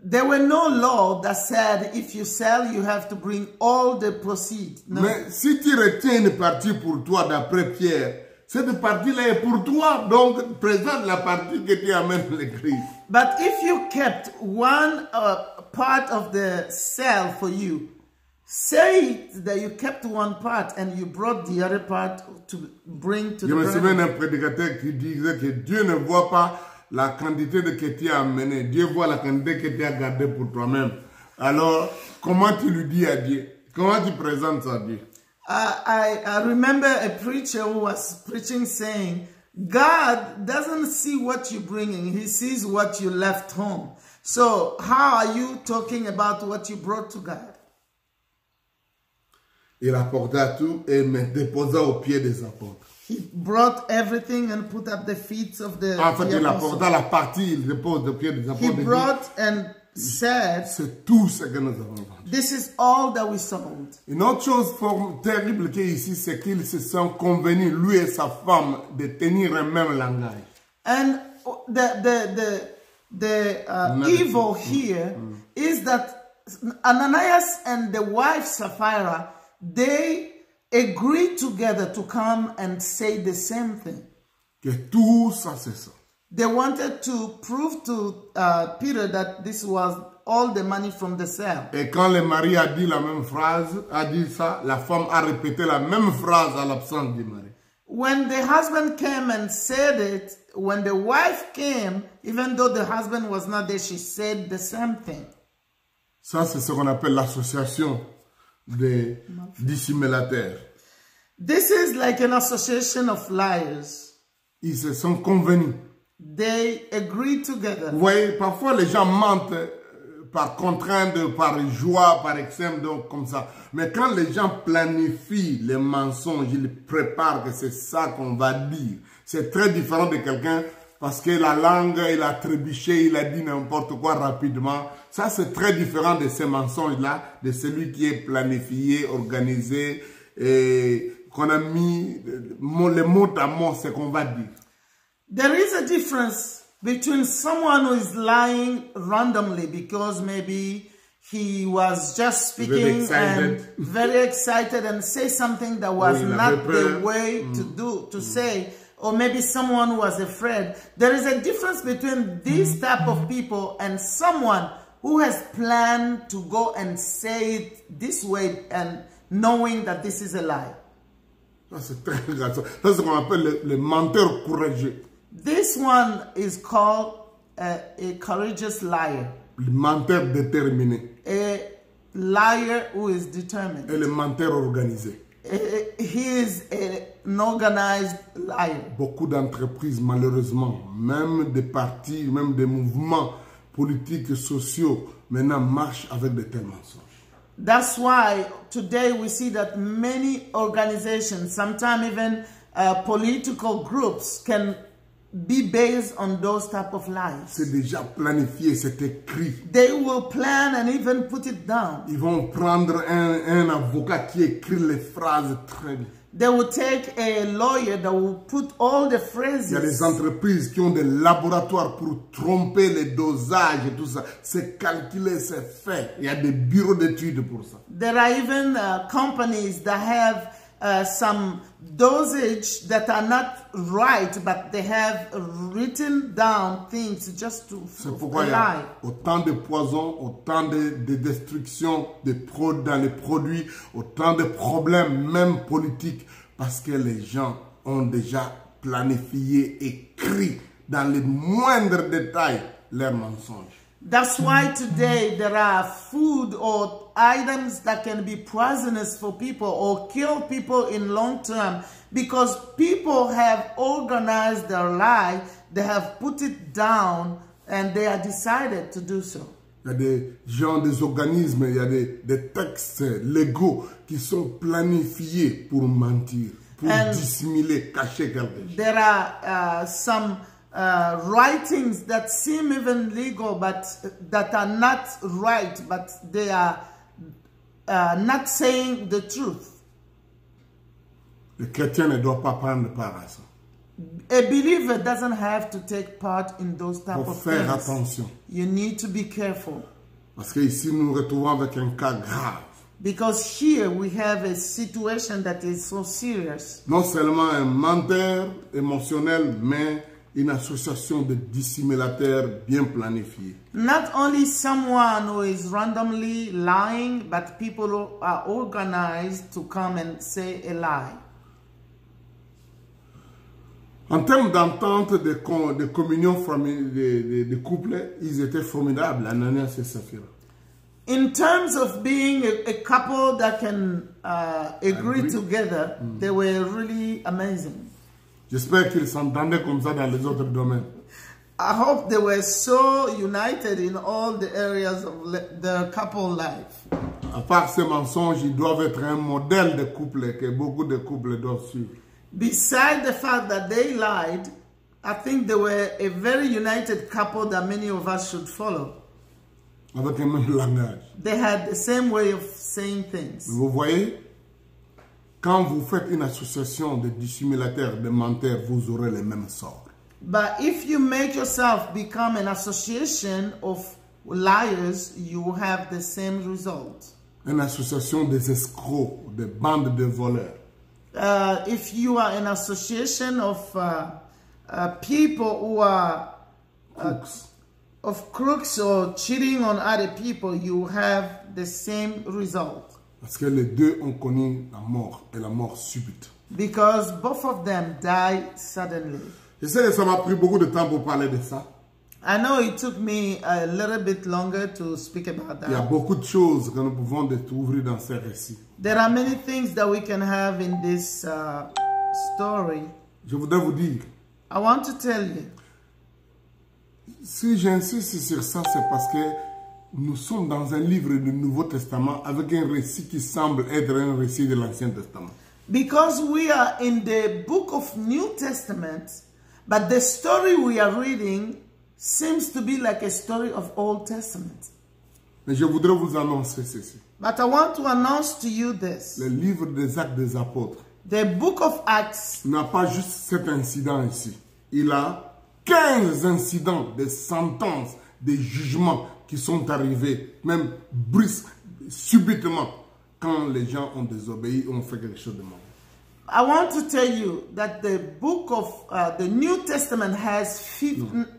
There were no law that said if you sell, you have to bring all the proceeds. No. Mais si tu retiens une partie pour toi, d'après Pierre, cette partie-là est pour toi, donc présente la partie que tu amènes à l'église. But if you kept one part of the sale for you, say that you kept one part and you brought the other part to bring to the Je me brethren. souviens d'un prédicateur qui disait que Dieu ne voit pas la quantité de que tu as amené. Dieu voit la quantité que tu as gardée pour toi-même. Alors, comment tu lui dis à Dieu? Comment tu présentes ça à Dieu? I remember a preacher who was preaching saying, God doesn't see what you're bringing. He sees what you left home. So how are you talking about what you brought to God? Il apporta tout et me déposa aux pieds des apôtres. He brought everything and put at the feet of the En fait, il apostles. apporta la partie, il dépose aux pieds des He apôtres. brought and said, C'est tout ce que nous avons vendu. this is all that we sold. Une autre chose terrible qu'il y a ici, c'est qu'ils se sont convenus, lui et sa femme, de tenir un même langage. And the evil here is that Ananias and the wife Sapphira, they agreed together to come and say the same thing. Que tout ça, c'est ça. They wanted to prove to Peter that this was all the money from the sale. Et quand le mari a dit la même phrase, a dit ça, la femme a répété la même phrase à l'absence du mari. When the husband came and said it, when the wife came, even though the husband was not there, she said the same thing. Ça, c'est ce qu'on appelle l'association des dissimulateurs. This is like an association of liars. Ils se sont convenus. They agreed together. Vous voyez, parfois les gens mentent par contrainte, par joie, par exemple, donc comme ça. Mais quand les gens planifient les mensonges, ils préparent que c'est ça qu'on va dire. C'est très différent de quelqu'un parce que la langue, il a trébuché, il a dit n'importe quoi rapidement. Ça, c'est très différent de ces mensonges-là, de celui qui est planifié, organisé, et qu'on a mis les mots à mot, ce qu'on va dire. There is a difference between someone who is lying randomly because maybe he was just speaking very excited and say something that was not the way to say, or maybe someone who was afraid. There is a difference between this type of people and someone who has planned to go and say it this way and knowing that this is a lie. Ça, c'est très grave. Ça, c'est ce qu'on appelle le menteur courageux. This one is called a courageous liar. Le menteur déterminé. A liar who is determined. Et le menteur organisé. He is an organized liar. Beaucoup d'entreprises, malheureusement, même des partis, même des mouvements politiques et sociaux, maintenant marchent avec de tels mensonges. That's why today we see that many organizations, sometimes even political groups, can be based on those type of lies. C'est déjà planifié, c'est écrit. They will plan and even put it down. Ils vont prendre un avocat qui écrit les phrases très bien. They will take a lawyer that will put all the phrases. Il y a des entreprises qui ont des laboratoires pour tromper les dosages et tout ça. C'est calculé, c'est fait. Il y a des bureaux d'études pour ça. There are even companies that have some dosage that are not right, but they have written down things just to C'est pourquoi il y a autant de poisons, autant de destruction dans les produits, autant de problèmes, même politiques, parce que les gens ont déjà planifié, écrit dans les moindres détails leurs mensonges. That's why today there are food or items that can be poisonous for people or kill people in long term because people have organized their life, they have put it down and they have decided to do so. Il y a des gens, des organismes, il y a des textes légaux qui sont planifiés pour mentir, pour dissimuler, cacher quelque chose. There are some writings that seem even legal but that are not right, but they are not saying the truth. Le chrétien ne doit pas prendre part à ça. A believer doesn't have to take part in those type of Faut faire things. attention. You need to be careful. Parce que ici nous nous retrouvons avec un cas grave. Because here we have a situation that is so serious. Non seulement un menteur émotionnel, mais une association de dissimulateurs bien planifiés. Not only someone who is randomly lying, but people who are organized to come and say a lie. En termes d'entente, de communion de couple, ils étaient formidables, Ananias et Sapphira. In terms of being a couple that can agree together, they were really amazing. J'espère qu'ils s'entendaient comme ça dans les autres domaines. I hope they were so united in all the areas of their couple life. À part ces mensonges, ils doivent être un modèle de couple que beaucoup de couples doivent suivre. Beside the fact that they lied, I think they were a very united couple that many of us should follow. Avec un même langage. They had the same way of saying things. Vous voyez, quand vous faites une association de dissimulateurs, de menteurs, vous aurez le même sort. But if you make yourself become an association of liars, you will have the same result. Une association des escrocs, des bandes de voleurs. If you are an association of people who are Crooks. of crooks or cheating on other people, you have the same result. Parce que les deux ont connu la mort et la mort subite. Because both of them died suddenly. Je sais que ça m'a pris beaucoup de temps pour parler de ça. I know it took me a little bit longer to speak about Il y a that. beaucoup de choses que nous pouvons découvrir dans ces récits. There are many things that we can have in this story. Je voudrais vous dire, I want to tell you, si j'insiste sur ça, c'est parce que nous sommes dans un livre du Nouveau Testament avec un récit qui semble être un récit de l'Ancien Testament. because we are in the book of New Testament, but the story we are reading seems to be like a story of Old Testament. Mais je voudrais vous annoncer ceci. But I want to announce to you this. Le livre des Actes des Apôtres The book of Acts n'a pas juste cet incident ici. Il a 15 incidents, des sentences, des jugements qui sont arrivés, même brusques, subitement, quand les gens ont désobéi, ont fait quelque chose de mauvais. I want to tell you that the book of the New Testament has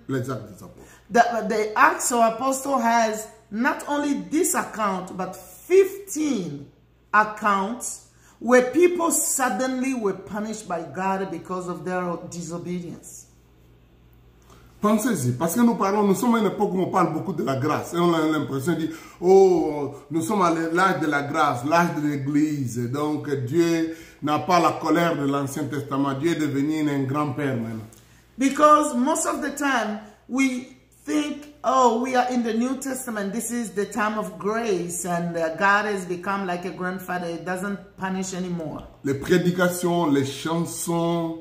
Les Actes des Apôtres. the Acts of Apostle has not only this account but 15 accounts where people suddenly were punished by God because of their disobedience. Pensez-y, parce que nous sommes à une époque où on parle beaucoup de la grâce. Et on a l'impression de dire, oh, nous sommes à l'âge de la grâce, l'âge de l'Église. Donc Dieu n'a pas la colère de l'Ancien Testament. Dieu est devenu un grand-père maintenant. Because most of the time we think, oh, we are in the New Testament. This is the time of grace and God has become like a grandfather. It doesn't punish anymore. Les prédications, les chansons,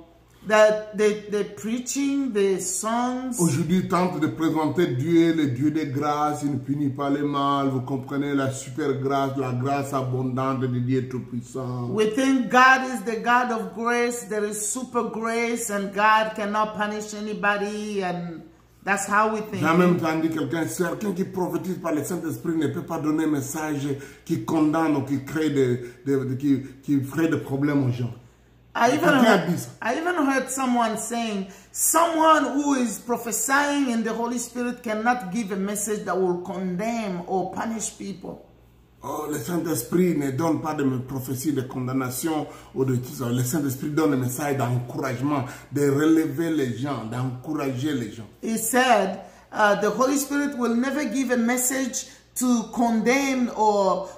The preaching, the songs. aujourd'hui tentent de présenter Dieu, le Dieu des grâces. Il ne punit pas les mal. Vous comprenez la super grâce, la grâce abondante de Dieu Tout-Puissant. We think God is the God of grace. There is super grace and God cannot punish anybody, and that's how we think. J'ai en même temps dit quelqu'un qui prophétise par le Saint-Esprit ne peut pas donner un message qui condamne ou qui crée qui ferait des problèmes aux gens. I even heard someone saying, someone who is prophesying in the Holy Spirit cannot give a message that will condemn or punish people. Oh, le Saint-Esprit ne donne pas de prophéties de condamnation ou de tout ça. Le Saint-Esprit donne un message d'encouragement, de relever les gens, d'encourager les gens. He said, the Holy Spirit will never give a message to condemn or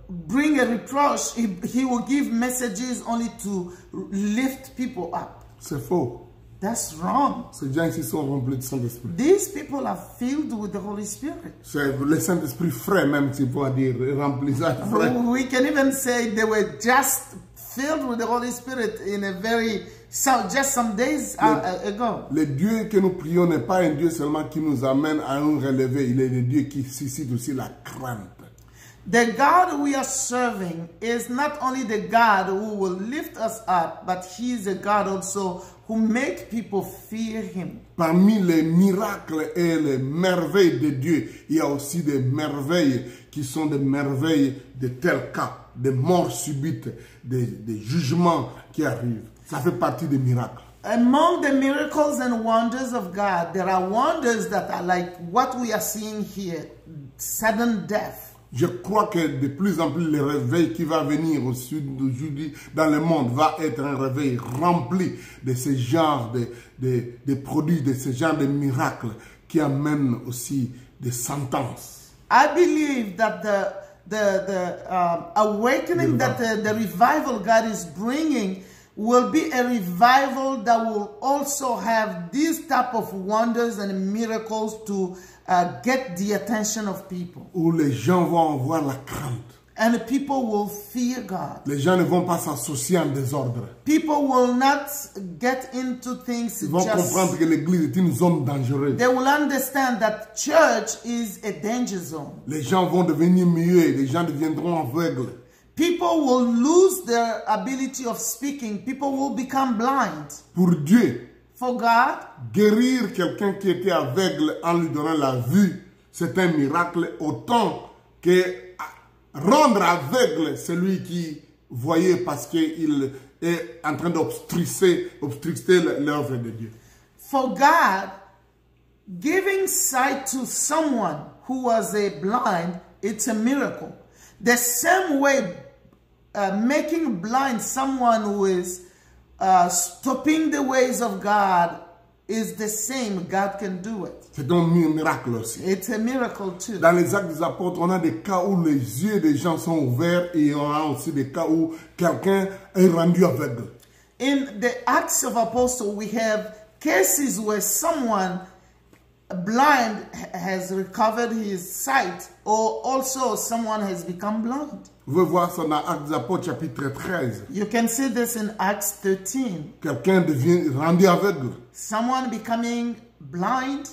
bring a reproach. He will give messages only to lift people up. C'est faux. That's wrong. Ces gens ici sont remplis du Saint-Esprit. These people are filled with the Holy Spirit. C'est le Saint-Esprit frais même, si on peut dire, remplissage frais. We can even say they were just filled with the Holy Spirit in a just some days ago. Le Dieu que nous prions n'est pas un Dieu seulement qui nous amène à un relevé. Il est le Dieu qui suscite aussi la crainte. The God we are serving is not only the God who will lift us up, but He is a God also who makes people fear Him. Parmi les miracles et les merveilles de Dieu, il y a aussi des merveilles qui sont des merveilles de tels cas, des morts subites, des jugements qui arrivent. Ça fait partie des miracles. Among the miracles and wonders of God, there are wonders that are like what we are seeing here, sudden death. Je crois que de plus en plus le réveil qui va venir au sud d'aujourd'hui dans le monde va être un réveil rempli de ce genre de produits, de ce genre de miracles qui amènent aussi des sentences. I believe that the awakening that the revival God is bringing will be a revival that will also have these type of wonders and miracles to get the attention of people. Où les gens vont avoir la crainte. And people will fear God. Les gens ne vont pas s'associer en désordre. People will not get into things. Ils vont comprendre que l'église est une zone dangereuse. They will understand that church is a danger zone. Les gens vont devenir muets, les gens deviendront aveugles. People will lose their ability of speaking. People will become blind. Pour Dieu, For God, guérir quelqu'un qui était aveugle en lui donnant la vue, c'est un miracle autant que rendre aveugle celui qui voyait parce qu'il est en train d'obstruer l'œuvre de Dieu. for God, giving sight to someone who was a blind, it's a miracle. The same way, making blind someone who is stopping the ways of God is the same. God can do it. C'est un miracle aussi. It's a miracle too. Dans les actes des apôtres, on a des cas où les yeux des gens sont ouverts et on a aussi des cas où quelqu'un est rendu aveugle. In the Acts of Apostles, we have cases where someone blind has recovered his sight, or also someone has become blind. Vous pouvez voir ça dans Actes des apôtres chapitre 13. You can see this in Acts 13. Quelqu'un devient rendu aveugle. Someone becoming blind.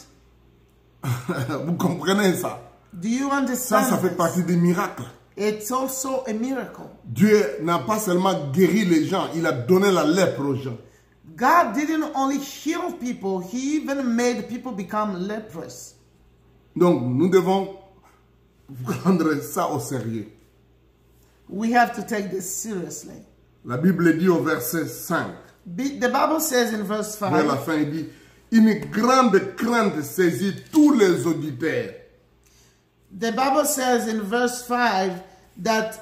Vous comprenez ça? Do you Ça understand? fait this? partie des miracles. It's also a miracle. Dieu n'a pas seulement guéri les gens, il a donné la lèpre aux gens. God didn't only heal people, he even made people become leprous. Donc, nous devons prendre ça au sérieux. We have to take this seriously. La Bible dit au verset 5, The Bible says in verse vers la 5, fin, il dit, une grande crainte saisit tous les auditeurs. the Bible says in verse 5 that,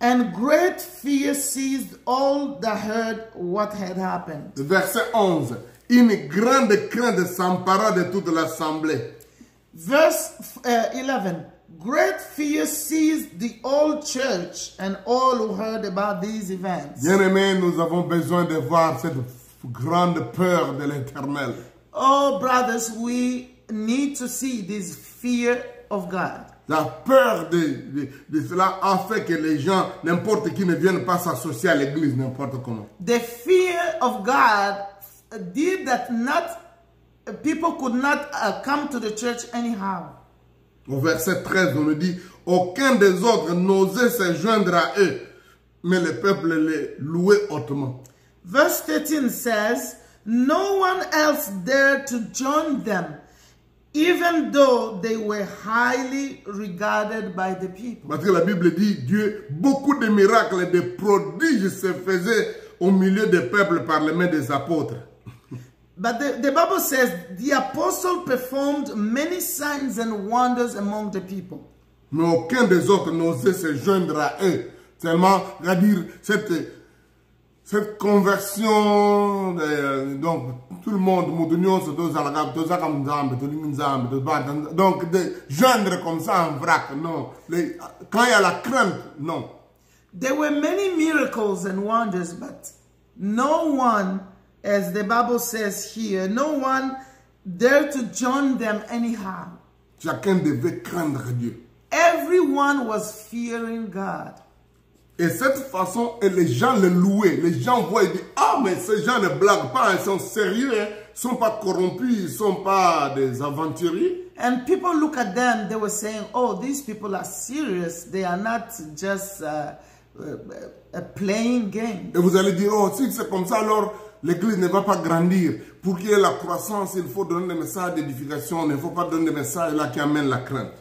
and great fear seized all that heard what had happened. Verset 11, une grande crainte s'empara de toute l'assemblée. Verse 11, great fear seized the whole church and all who heard about these events. Bien-aimés, nous avons besoin de voir cette grande peur de l'Éternel. Oh, brothers, we need to see this fear of God. La peur de cela a fait que les gens, n'importe qui, ne viennent pas s'associer à l'église n'importe comment. The fear of God did that people could not come to the church anyhow. Au verset 13, on nous dit, aucun des autres n'osait se joindre à eux, mais le peuple les louait hautement. Verse 13 says, no one else dared to join them, even though they were highly regarded by the people. Parce que la Bible dit, Dieu, beaucoup de miracles et de prodiges se faisaient au milieu des peuples par les mains des apôtres. But the Bible says the apostle performed many signs and wonders among the people. Mais aucun des autres n'osait se joindre à eux. Seulement, c'est-à-dire, cette conversion, donc, tout le monde, donc, de joindre comme ça en vrac, non. Quand il y a la crainte, non. There were many miracles and wonders, but no one, as the Bible says here, no one dared to join them anyhow. Chacun devait craindre Dieu. Everyone was fearing God. Et cette façon, et les gens le louaient. Les gens voient et disent, ah, mais ces gens ne blaguent pas, ils sont sérieux, hein. Ils ne sont pas corrompus, ils ne sont pas des aventuriers. And people look at them, they were saying, oh, these people are serious. They are not just playing game. Et vous allez dire, oh, si c'est comme ça, alors l'église ne va pas grandir. Pour qu'il y ait la croissance, il faut donner des messages d'édification. Il ne faut pas donner des messages là qui amènent la crainte.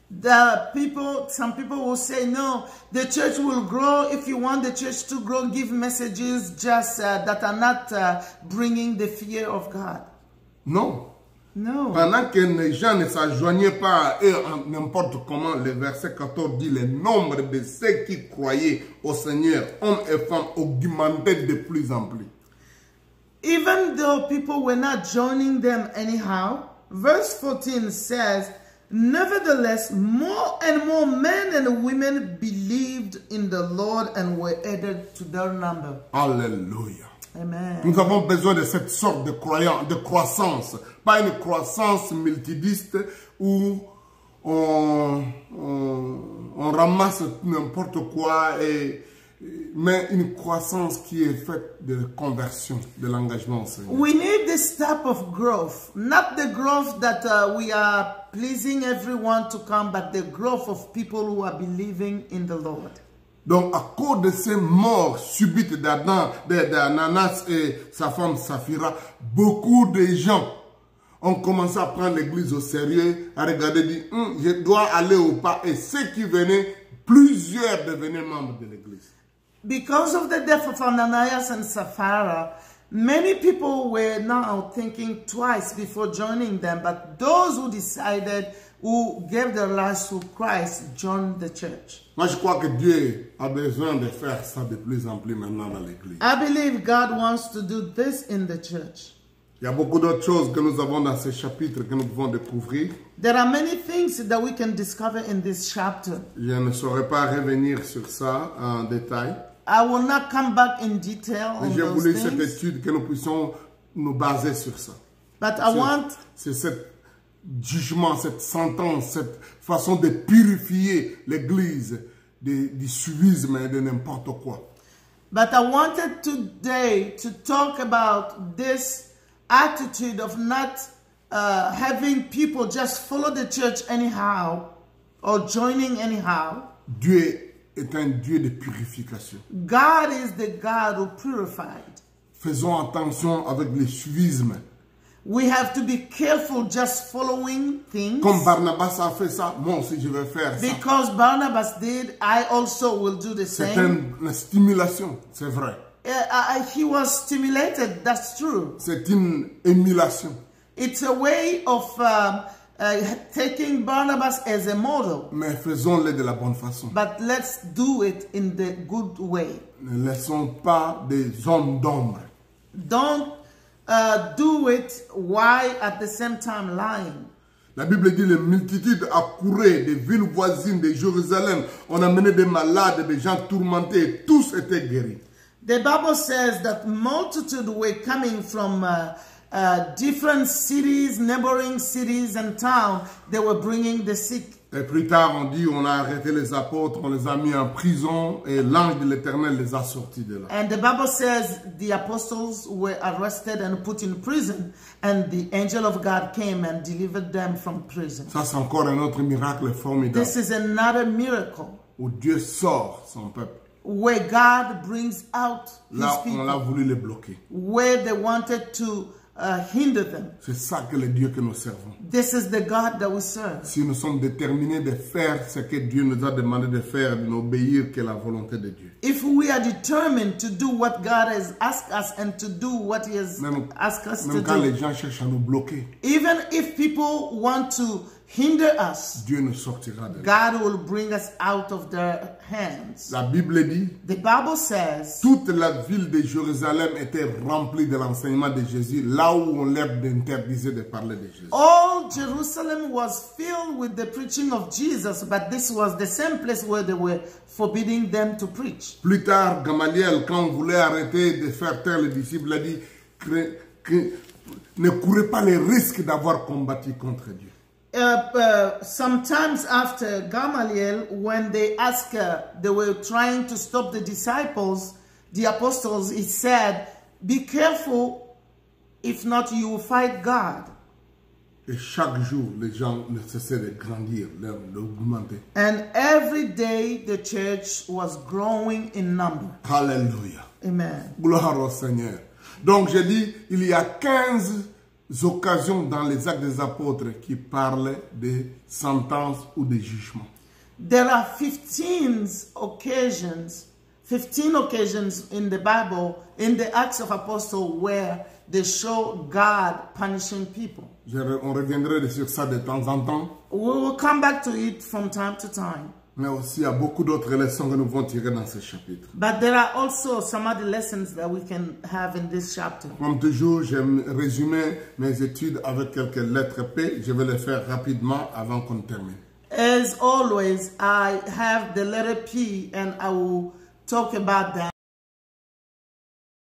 Some people will say, no, the church will grow. If you want the church to grow, give messages just that are not bringing the fear of God. Non. No. Pendant que les gens ne s'adjoignaient pas à eux n'importe comment, le verset 14 dit, le nombre de ceux qui croyaient au Seigneur, hommes et femmes, augmentait de plus en plus. Even though people were not joining them anyhow, verse 14 says, nevertheless, more and more men and women believed in the Lord and were added to their number. Alléluia. Amen. Nous avons besoin de cette sorte de croissance, pas une croissance multidiste où on ramasse n'importe quoi, mais une croissance qui est faite de conversion, de l'engagement au Seigneur. We need this type of growth, not the growth that we are pleasing everyone to come, but the growth of people who are believing in the Lord. Donc, à cause de ces morts subites d'Ananas et sa femme Saphira, beaucoup de gens ont commencé à prendre l'église au sérieux, à regarder, dire, je dois aller ou pas. Et ceux qui venaient, plusieurs devenaient membres de l'église. Because of the death of Ananias and Sapphira, many people were now thinking twice before joining them, but those who decided, who gave their lives to Christ, joined the church. Moi, je crois que Dieu a besoin de faire ça de plus en plus maintenant dans l'église. I believe God wants to do this in the church. Il y a beaucoup d'autres choses que nous avons dans ce chapitre que nous pouvons découvrir. There are many things that we can discover in this chapter. Je ne saurais pas revenir sur ça en détail. I will not come back in detail on J'ai those voulu cette things, étude que nous puissions nous baser sur ça. but I want C'est ce jugement, cette sentence, cette façon de purifier l'église du suivisme et de n'importe quoi. But I wanted today to talk about this attitude of not having people just follow the church anyhow or joining anyhow. Dieu est un Dieu de purification. God is the God who purified. Faisons attention avec le suivisme. We have to be careful just following things. Comme Barnabas a fait ça, moi aussi je vais faire ça. Because Barnabas did, I also will do the C'est same. une stimulation, c'est vrai. He was stimulated, that's true. C'est une émulation. It's a way of taking Barnabas as a model. Mais faisons-le de la bonne façon. But let's do it in the good way. Ne laissons pas des hommes d'ombre. Don't do it while at the same time lying. La Bible dit les multitudes accouraient des villes voisines de Jérusalem. On amenait des malades, des gens tourmentés, et tous étaient guéris. The Bible says that multitude were coming from different cities, neighboring cities and towns. They were bringing the sick. Et plus tard, on dit, on a arrêté les apôtres, on les a mis en prison et l'ange de l'Éternel les a sortis de là. And the Bible says the apostles were arrested and put in prison, and the angel of God came and delivered them from prison. Ça, c'est encore un autre miracle formidable. This is another miracle Où Dieu sort son peuple. where God brings out his Là, on l'a people, voulu les bloquer. where they wanted to hinder them. C'est ça que le Dieu que nous servons. This is the God that we serve. Si nous sommes déterminés de faire ce que Dieu nous a demandé de faire, de n'obéir que la volonté de Dieu. If we are determined to do what God has asked us and to do what he has asked us to Même quand do, les gens cherchent à nous bloquer, even if people want to hinder us, Dieu nous sortira de là. God will bring us out of their hands. La Bible dit, The Bible says toute la ville de Jérusalem était remplie de l'enseignement de Jésus, là où on leur interdisait de parler de Jésus. all Jerusalem was filled with the preaching of Jesus, but this was the same place where they were forbidding them to preach. Plus tard, Gamaliel, quand on voulait arrêter de faire taire les disciples, a dit que ne courez pas les risques d'avoir combattu contre Dieu. Sometimes after Gamaliel, when they asked, they were trying to stop the disciples, the apostles, he said, be careful, if not you will fight God. Et chaque jour, les gens ne cessaient de grandir, d'augmenter. And every day the church was growing in number. Alléluia. Amen. Gloire au Seigneur. Donc, j'ai dit, il y a 15 occasions dans les actes des apôtres qui parlent de sentences ou de jugements. There are 15 occasions in the Bible, in the Acts of Apostles, where they show God punishing people. On reviendrait sur ça de temps en temps. We will come back to it from time to time. Mais aussi, il y a beaucoup d'autres leçons que nous devons tirer dans ce chapitre. But there are also some other lessons that we can have in this chapter. Comme toujours, j'aime résumer mes études avec quelques lettres P. Je vais le faire rapidement avant qu'on termine. As always, I have the letter P and I will talk about that.